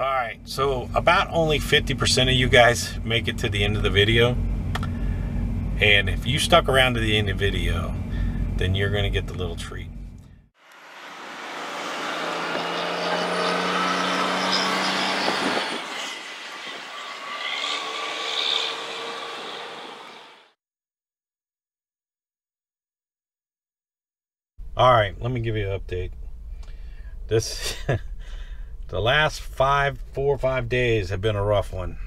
Alright, so about only 50% of you guys make it to the end of the video. And if you stuck around to the end of the video, then you're going to get the little treat. Alright, let me give you an update. This the last 4 or 5 days have been a rough one.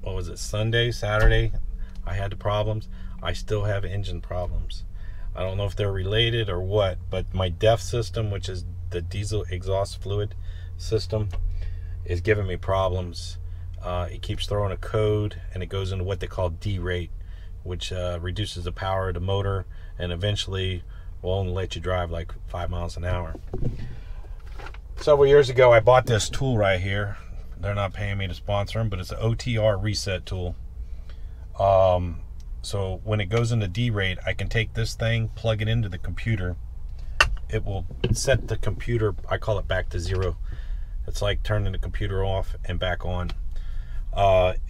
What was it, Sunday, Saturday? I had the problems. I still have engine problems. I don't know if they're related or what, but my DEF system, which is the diesel exhaust fluid system, is giving me problems. It keeps throwing a code, and it goes into what they call derate, which reduces the power of the motor and eventually will only let you drive like 5 miles an hour. Several years ago, I bought this tool right here. They're not paying me to sponsor them, but it's an Otr Reset Tool. So when it goes into derate, I can take this thing, plug it into the computer. It will set the computer, I call it back to zero. It's like turning the computer off and back on.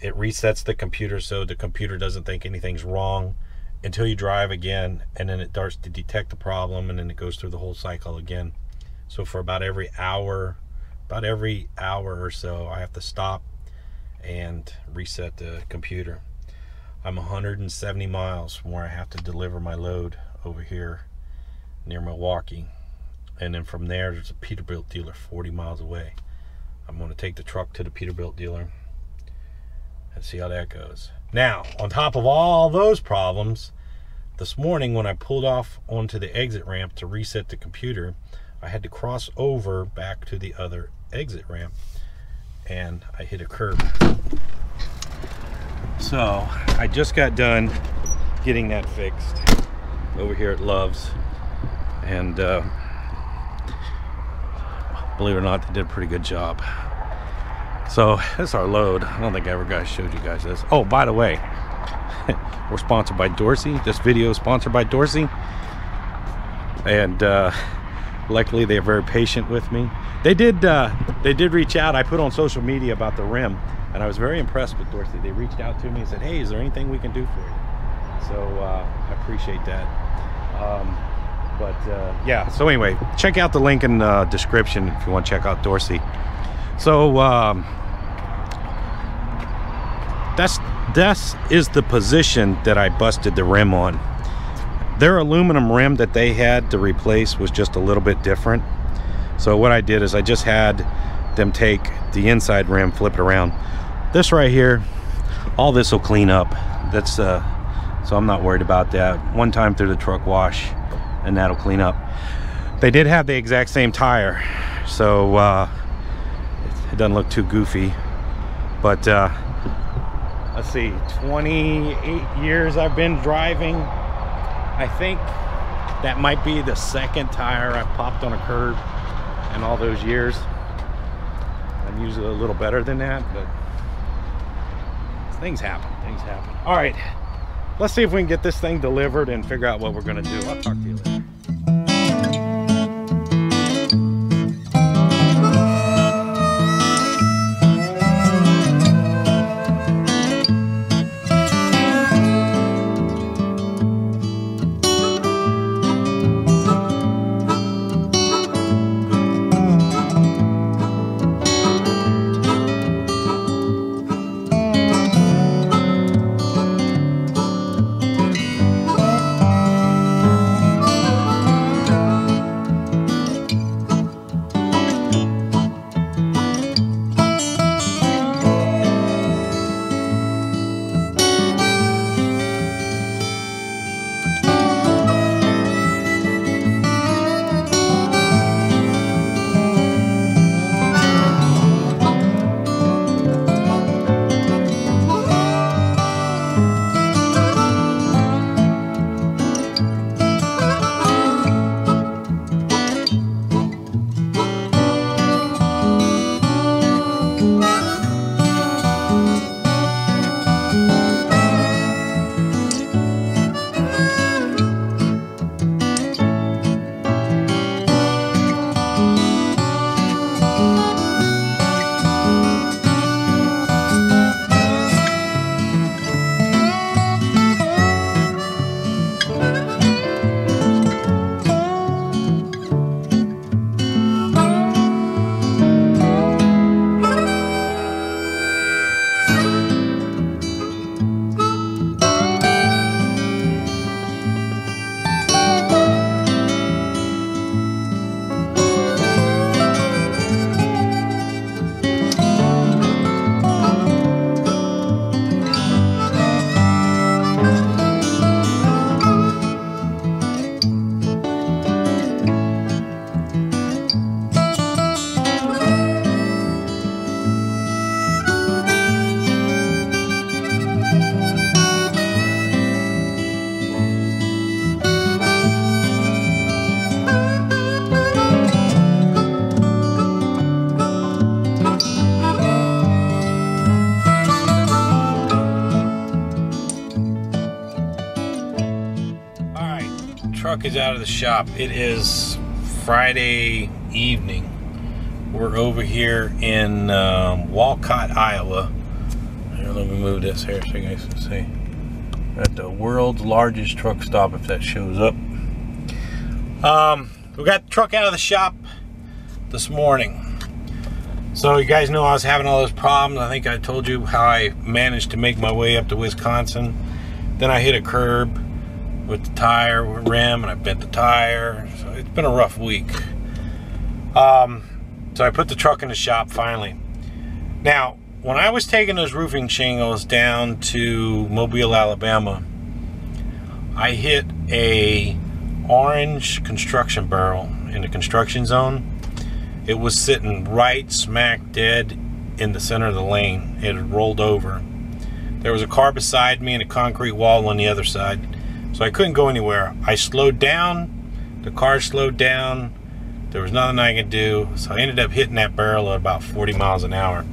It resets the computer so the computer doesn't think anything's wrong until you drive again, and then it starts to detect the problem, and then it goes through the whole cycle again. So for about every hour or so, I have to stop and reset the computer. I'm 170 miles from where I have to deliver my load over here near Milwaukee, and then from there's a Peterbilt dealer 40 miles away. I'm going to take the truck to the Peterbilt dealer and see how that goes. Now, on top of all those problems, this morning when I pulled off onto the exit ramp to reset the computer, I had to cross over back to the other exit ramp, and I hit a curb. So I just got done getting that fixed over here at Love's, and believe it or not, they did a pretty good job. So that's our load. I don't think I ever showed you guys this. Oh, by the way, we're sponsored by Dorsey. This video is sponsored by Dorsey, and luckily they're very patient with me. They did reach out. I put on social media about the rim, and I was very impressed with Dorsey. They reached out to me and said, hey, is there anything we can do for you? So I appreciate that. Yeah, so anyway, check out the link in the description if you want to check out Dorsey. So this is the position that I busted the rim on. Their aluminum rim that they had to replace was just a little bit different. So what I did is I just had them take the inside rim, flip it around. This right here, all this will clean up. That's so I'm not worried about that. One time through the truck wash, and that'll clean up. They did have the exact same tire, so it doesn't look too goofy. But let's see, 28 years I've been driving. I think that might be the second tire I've popped on a curb in all those years. I'm usually a little better than that, but things happen. All right, let's see if we can get this thing delivered and figure out what we're gonna do. I'll talk to you later. truck is out of the shop. It is Friday evening. We're over here in Walcott, Iowa. Here, let me move this here so you guys can see. At the world's largest truck stop, if that shows up. We got the truck out of the shop this morning. So you guys know I was having all those problems. I think I told you how I managed to make my way up to Wisconsin. Then I hit a curb with the tire rim and I bent the tire. So it's been a rough week. So I put the truck in the shop finally. Now, when I was taking those roofing shingles down to Mobile, Alabama, I hit a orange construction barrel in the construction zone. It was sitting right smack dead in the center of the lane. It had rolled over. There was a car beside me and a concrete wall on the other side, so I couldn't go anywhere. I slowed down, the car slowed down, there was nothing I could do, so I ended up hitting that barrel at about 40 miles an hour,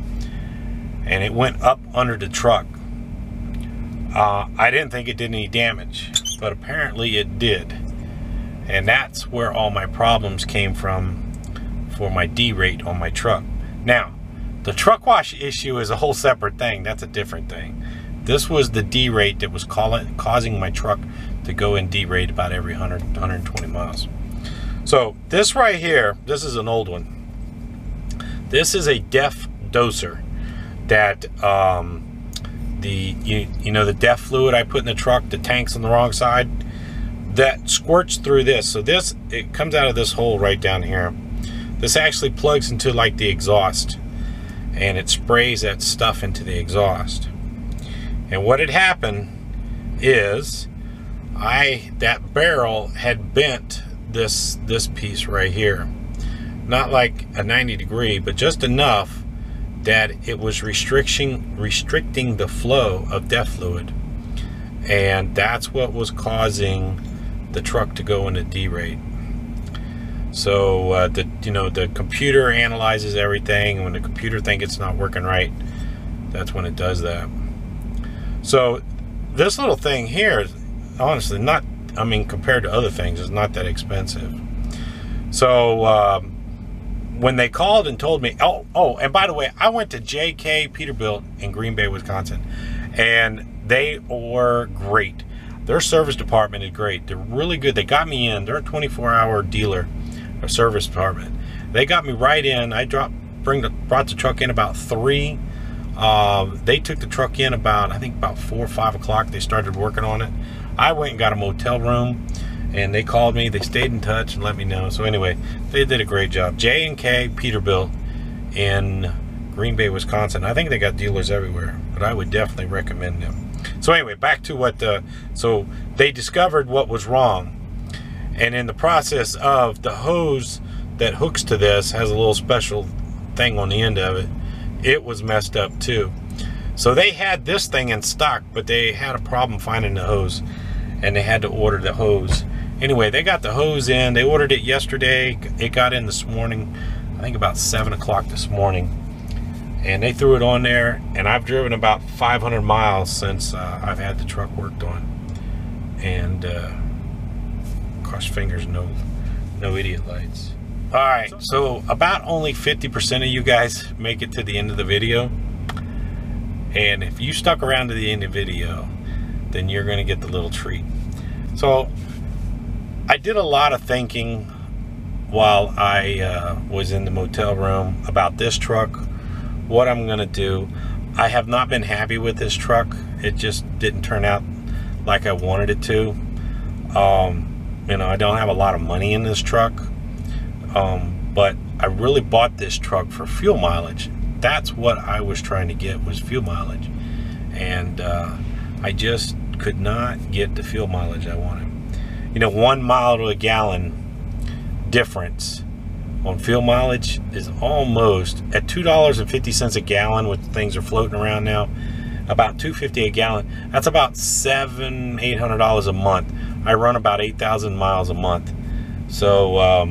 and it went up under the truck. I didn't think it did any damage, but apparently it did, and that's where all my problems came from for my D-rate on my truck. Now, the truck wash issue is a whole separate thing. That's a different thing. This was the D-rate that was causing my truck to go in D-rate about every 120 miles. So this right here, this is an old one. This is a DEF doser that the DEF fluid I put in the truck, the tank's on the wrong side, that squirts through this. So this, it comes out of this hole right down here. This actually plugs into like the exhaust, and it sprays that stuff into the exhaust. And what had happened is that barrel had bent this piece right here, not like a 90 degree, but just enough that it was restricting the flow of DEF fluid, and that's what was causing the truck to go into D-rate. So the computer analyzes everything, and when the computer thinks it's not working right, that's when it does that. So this little thing here is honestly not, I mean, compared to other things, is not that expensive. So when they called and told me, oh, and by the way, I went to JK Peterbilt in Green Bay, Wisconsin, and they were great. Their service department is great. They're really good. They got me in. They're a 24-hour dealer, a service department. They got me right in. I brought the truck in about 3. They took the truck in about, I think about 4 or 5 o'clock. They started working on it. I went and got a motel room, and they called me. They stayed in touch and let me know. So anyway, they did a great job. J&K Peterbilt in Green Bay, Wisconsin. I think they got dealers everywhere, but I would definitely recommend them. So anyway, back to what so they discovered what was wrong, and in the process of, the hose that hooks to this has a little special thing on the end of it. It was messed up too. So they had this thing in stock, but they had a problem finding the hose, and they had to order the hose. Anyway, they got the hose in. They ordered it yesterday. It got in this morning, I think about 7 o'clock this morning. And they threw it on there, and I've driven about 500 miles since I've had the truck worked on. And cross fingers, no idiot lights. All right, so about only 50% of you guys make it to the end of the video. And if you stuck around to the end of the video, then you're gonna get the little treat. So I did a lot of thinking while I was in the motel room about this truck, what I'm gonna do. I have not been happy with this truck. It just didn't turn out like I wanted it to. I don't have a lot of money in this truck, but I really bought this truck for fuel mileage. That's what I was trying to get, was fuel mileage, and I just could not get the fuel mileage I wanted. 1 mile to a gallon difference on fuel mileage is almost, at $2.50 a gallon, with things are floating around now, about $2.50 a gallon. That's about $700-800 a month. I run about 8,000 miles a month, so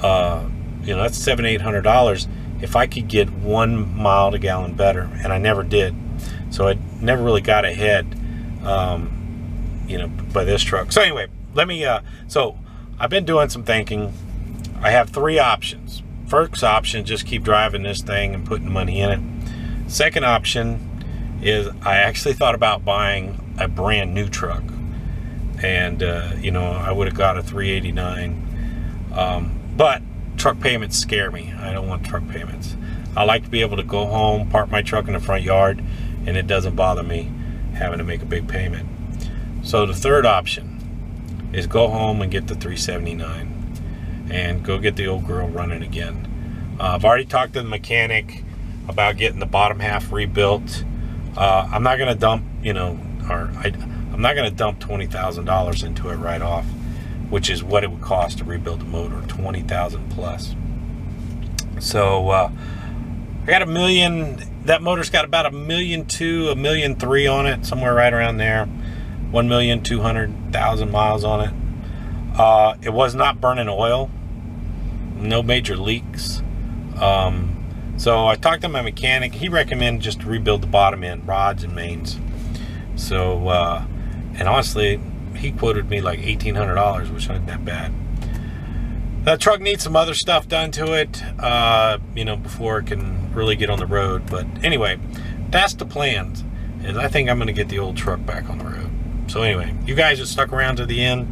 that's $700-800 if I could get 1 mile to gallon better, and I never did. So I never really got ahead by this truck. So anyway, let me, so I've been doing some thinking. I have 3 options. First option, just keep driving this thing and putting money in it. Second option is I actually thought about buying a brand new truck. And, you know, I would have got a $389. But truck payments scare me. I don't want truck payments. I like to be able to go home, park my truck in the front yard, and it doesn't bother me having to make a big payment. So the third option is go home and get the $379 and go get the old girl running again. I've already talked to the mechanic about getting the bottom half rebuilt. I'm not going to dump, you know, I'm not going to dump $20,000 into it right off, which is what it would cost to rebuild the motor, $20,000 plus. So I got $1 million. That motor's got about $1.2 million, $1.3 million on it, somewhere right around there. 1,200,000 miles on it. It was not burning oil, no major leaks. So I talked to my mechanic. He recommended just to rebuild the bottom end, rods and mains. So, and honestly, he quoted me like $1,800, which isn't that bad. That truck needs some other stuff done to it, you know, before it can really get on the road. But anyway, that's the plan. Is I think I'm going to get the old truck back on the road. So anyway, you guys that stuck around to the end,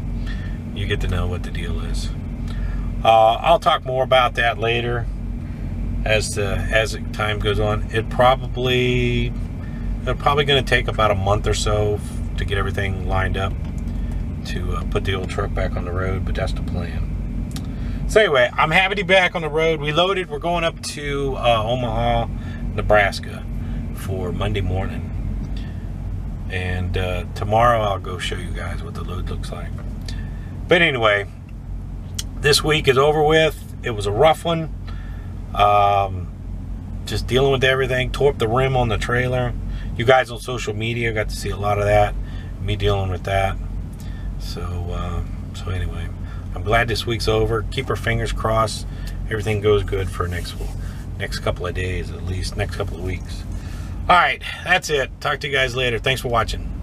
you get to know what the deal is. I'll talk more about that later as time goes on. It's probably going to take about a month or so to get everything lined up to put the old truck back on the road, but that's the plan. So anyway, I'm happy to be back on the road. We loaded. We're going up to Omaha, Nebraska for Monday morning. And tomorrow I'll go show you guys what the load looks like. But anyway, this week is over with. It was a rough one. Just dealing with everything. Tore up the rim on the trailer. You guys on social media got to see a lot of that. Me dealing with that. So anyway, I'm glad this week's over. Keep our fingers crossed. Everything goes good for next couple of days, at least next couple of weeks. All right, that's it. Talk to you guys later. Thanks for watching.